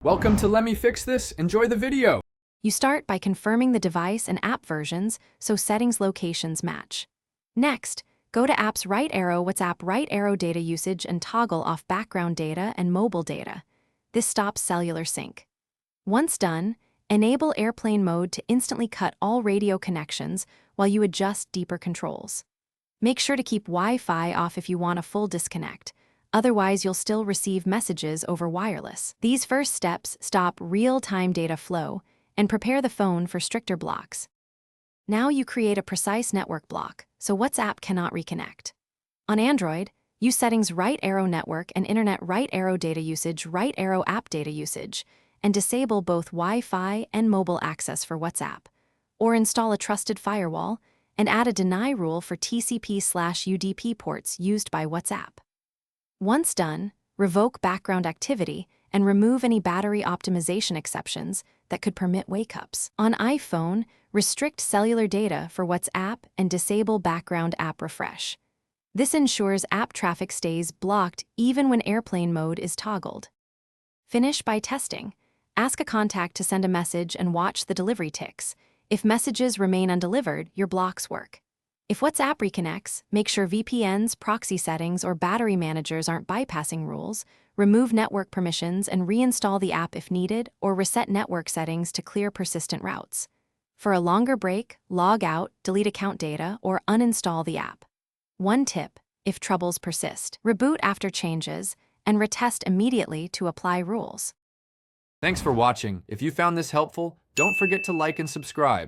Welcome to Let Me Fix This. Enjoy the video. You start by confirming the device and app versions so settings locations match. Next, go to App's right arrow WhatsApp right arrow data usage and toggle off background data and mobile data. This stops cellular sync. Once done, enable airplane mode to instantly cut all radio connections while you adjust deeper controls. Make sure to keep Wi-Fi off if you want a full disconnect. Otherwise, you'll still receive messages over wireless. These first steps stop real-time data flow and prepare the phone for stricter blocks. Now you create a precise network block, so WhatsApp cannot reconnect. On Android, use settings right arrow network and internet right arrow data usage right arrow app data usage, and disable both Wi-Fi and mobile access for WhatsApp. Or install a trusted firewall and add a deny rule for TCP/UDP ports used by WhatsApp. Once done, revoke background activity and remove any battery optimization exceptions that could permit wake-ups. On iPhone, restrict cellular data for WhatsApp and disable background app refresh. This ensures app traffic stays blocked even when airplane mode is toggled. Finish by testing. Ask a contact to send a message and watch the delivery ticks. If messages remain undelivered, your blocks work. If WhatsApp reconnects, make sure VPNs, proxy settings, or battery managers aren't bypassing rules, remove network permissions and reinstall the app if needed, or reset network settings to clear persistent routes. For a longer break, log out, delete account data, or uninstall the app. One tip: if troubles persist, reboot after changes and retest immediately to apply rules. Thanks for watching. If you found this helpful, don't forget to like and subscribe.